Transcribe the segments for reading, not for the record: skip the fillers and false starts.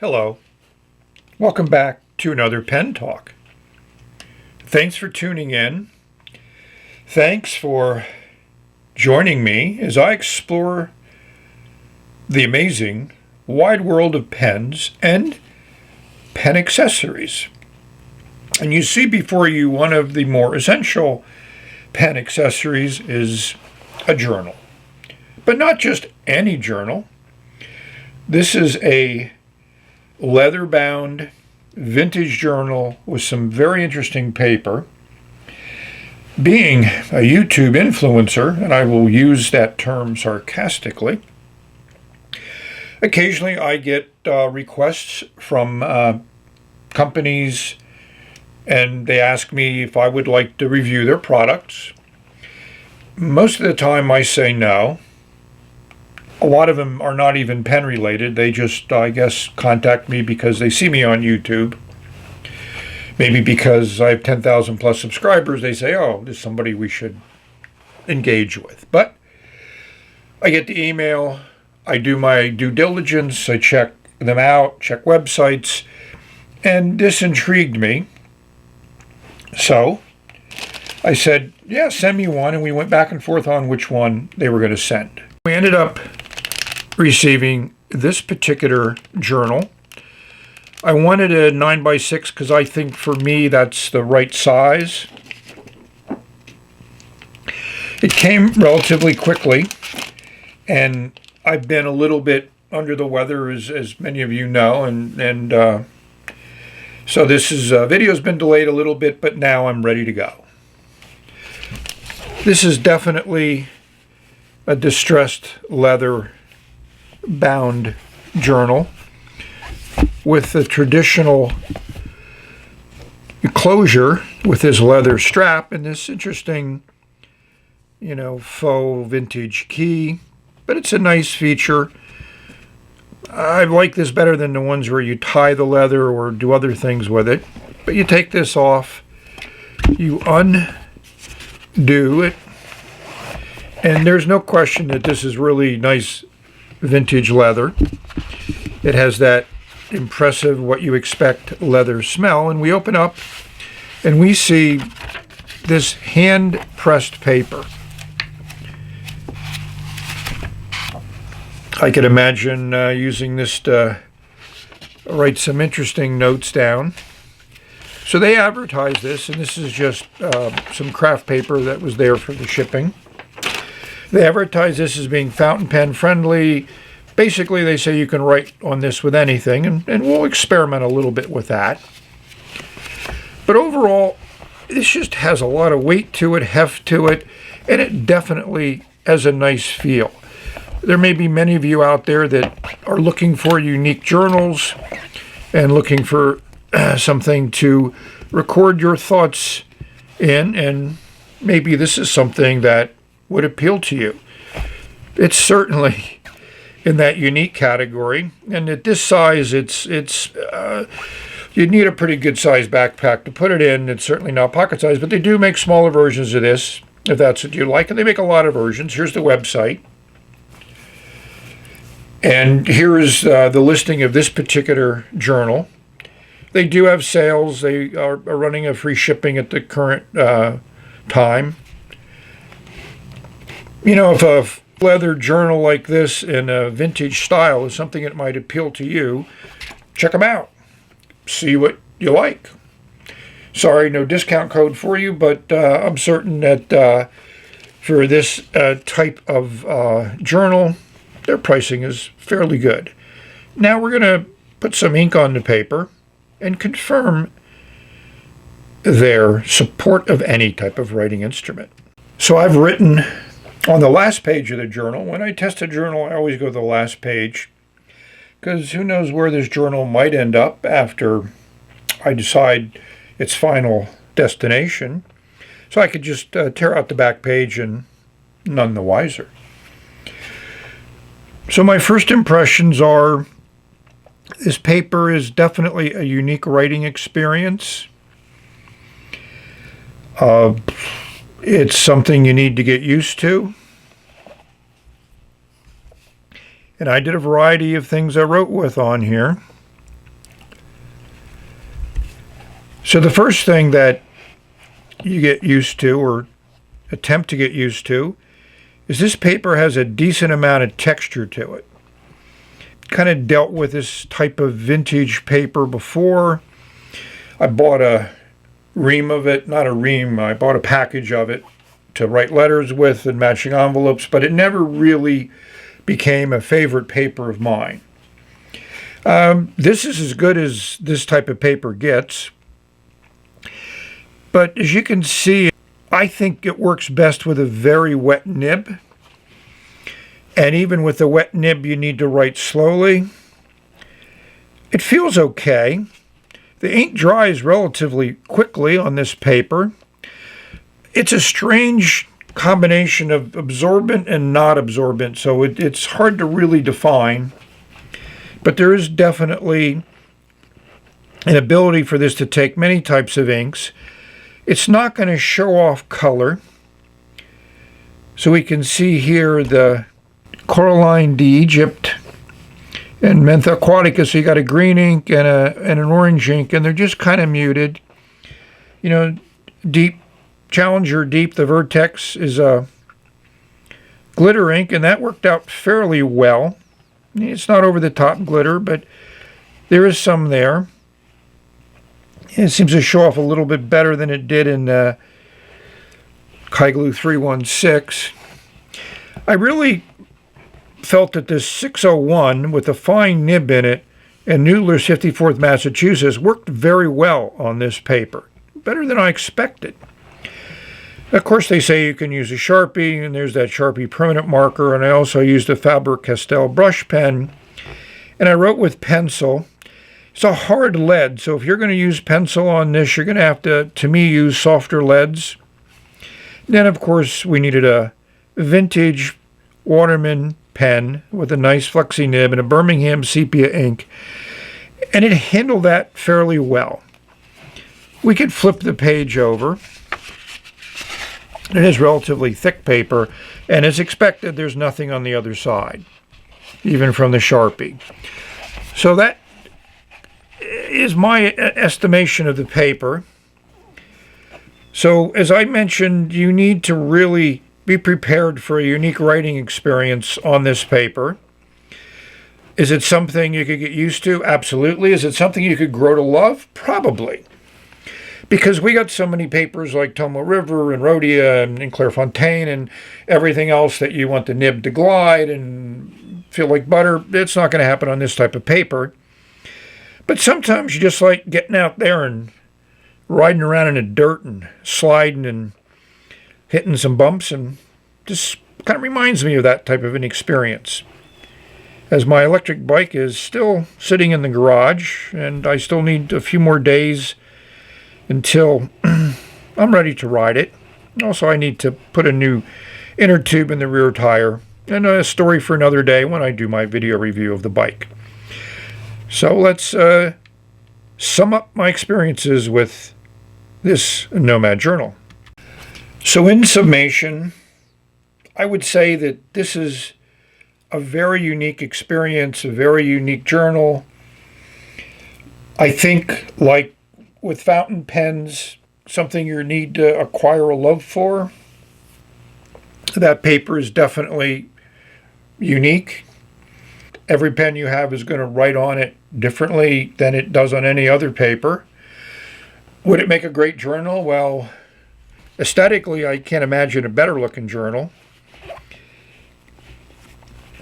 Hello. Welcome back to another Pen Talk. Thanks for tuning in. Thanks for joining me as I explore the amazing wide world of pens and pen accessories. And you see before you one of the more essential pen accessories is a journal. But not just any journal. This is a leather-bound vintage journal with some very interesting paper. Being a YouTube influencer, and I will use that term sarcastically, occasionally I get requests from companies, and they ask me if I would like to review their products. Most of the time I say no. A lot of them are not even pen related. They just, I guess, contact me because they see me on YouTube. Maybe because I have 10,000 plus subscribers, they say, oh, this is somebody we should engage with. But I get the email, I do my due diligence, I check them out, check websites, and this intrigued me. So I said, yeah, send me one, and we went back and forth on which one they were going to send. We ended up receiving this particular journal. I wanted a 9x6 because I think for me that's the right size. It came relatively quickly, and I've been a little bit under the weather, as many of you know, and so this video's been delayed a little bit, but now I'm ready to go. This is definitely a distressed leather bound journal with the traditional closure with this leather strap and this interesting, faux vintage key. But it's a nice feature. I like this better than the ones where you tie the leather or do other things with it. But you take this off, you undo it, and there's no question that this is really nice vintage leather. It has that impressive, what you expect leather smell. And we open up and we see this hand-pressed paper. I could imagine using this to write some interesting notes down. So they advertise this, and this is just some craft paper that was there for the shipping. They advertise this as being fountain pen friendly. Basically, they say you can write on this with anything, and we'll experiment a little bit with that. But overall, this just has a lot of weight to it, heft to it, and it definitely has a nice feel. There may be many of you out there that are looking for unique journals and looking for something to record your thoughts in, and maybe this is something that would appeal to you. It's certainly in that unique category, and at this size, you'd need a pretty good size backpack to put it in. It's certainly not pocket size, but they do make smaller versions of this if that's what you like, and they make a lot of versions. Here's the website, and here is the listing of this particular journal. They do have sales. They are running a free shipping at the current time. If a leather journal like this in a vintage style is something that might appeal to you, check them out. See what you like. Sorry, no discount code for you, but I'm certain that for this type of journal, their pricing is fairly good. Now we're going to put some ink on the paper and confirm their support of any type of writing instrument. So I've written on the last page of the journal. When I test a journal, I always go to the last page, because who knows where this journal might end up after I decide its final destination. So I could just tear out the back page and none the wiser. So my first impressions are this paper is definitely a unique writing experience. It's something you need to get used to. And I did a variety of things I wrote with on here. So the first thing that you get used to, or attempt to get used to, is this paper has a decent amount of texture to it. Kind of dealt with this type of vintage paper before. I bought a ream of it, not a ream, I bought a package of it to write letters with and matching envelopes, but it never really became a favorite paper of mine. This is as good as this type of paper gets. But as you can see, I think it works best with a very wet nib. And even with the wet nib, you need to write slowly. It feels okay. The ink dries relatively quickly on this paper. It's a strange combination of absorbent and not absorbent, so it's hard to really define. But there is definitely an ability for this to take many types of inks. It's not going to show off color. So we can see here the Coraline d'Egypte and Mentha Aquatica. So you got a green ink and an orange ink, and they're just kind of muted. You know, Deep, Challenger Deep, the Vertex is a glitter ink, and that worked out fairly well. It's not over the top glitter, but there is some there. It seems to show off a little bit better than it did in Kai-Glu 316. I really felt that this 601 with a fine nib in it and Noodler's 54th Massachusetts worked very well on this paper. Better than I expected. Of course, they say you can use a Sharpie, and there's that Sharpie permanent marker, and I also used a Faber-Castell brush pen, and I wrote with pencil. It's a hard lead, so if you're going to use pencil on this, you're going to have to me, use softer leads. Then, of course, we needed a vintage Waterman pen with a nice flexi nib and a Birmingham sepia ink, and it handled that fairly well. We could flip the page over. It is relatively thick paper, and as expected, there's nothing on the other side, even from the Sharpie. So that is my estimation of the paper. So as I mentioned, you need to really be prepared for a unique writing experience on this paper. Is it something you could get used to? Absolutely. Is it something you could grow to love? Probably. Because we got so many papers like Tomo River and Rhodia and Clairefontaine and everything else that you want the nib to glide and feel like butter. It's not going to happen on this type of paper. But sometimes you just like getting out there and riding around in the dirt and sliding and hitting some bumps, and just kind of reminds me of that type of an experience. As my electric bike is still sitting in the garage, and I still need a few more days until I'm ready to ride it. Also, I need to put a new inner tube in the rear tire, and a story for another day when I do my video review of the bike. So let's sum up my experiences with this Nomad journal. So in summation, I would say that this is a very unique experience, a very unique journal. I think, like with fountain pens, something you need to acquire a love for. That paper is definitely unique. Every pen you have is going to write on it differently than it does on any other paper. Would it make a great journal? Well, aesthetically, I can't imagine a better looking journal.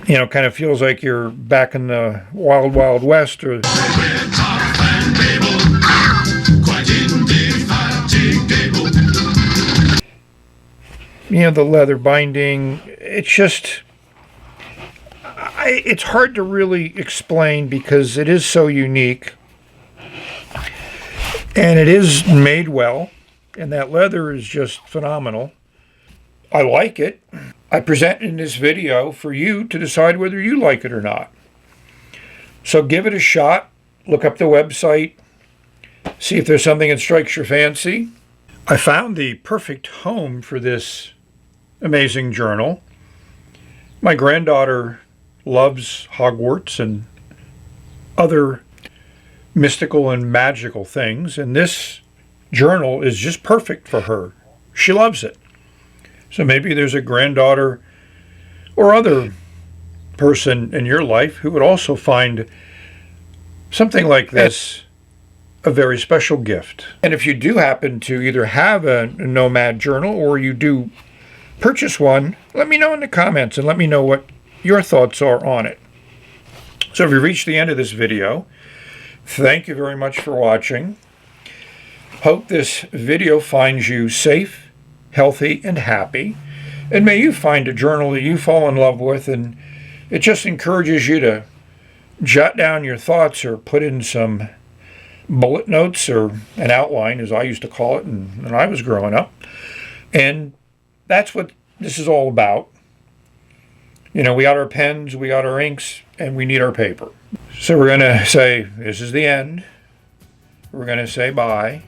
You know, kind of feels like you're back in the wild, wild west. Or you know, the leather binding, it's just, it's hard to really explain because it is so unique. And it is made well, and that leather is just phenomenal. I like it. I present in this video for you to decide whether you like it or not. So give it a shot. Look up the website. See if there's something that strikes your fancy. I found the perfect home for this amazing journal. My granddaughter loves Hogwarts and other mystical and magical things, and this journal is just perfect for her. She loves it. So maybe there's a granddaughter or other person in your life who would also find something like this a very special gift. And if you do happen to either have a Nomad journal or you do purchase one, let me know in the comments and let me know what your thoughts are on it. So if you reached the end of this video, thank you very much for watching. Hope this video finds you safe, healthy, and happy. And may you find a journal that you fall in love with, and it just encourages you to jot down your thoughts or put in some bullet notes or an outline, as I used to call it when I was growing up. And that's what this is all about. You know, we got our pens, we got our inks, and we need our paper. So we're going to say, this is the end. We're going to say bye.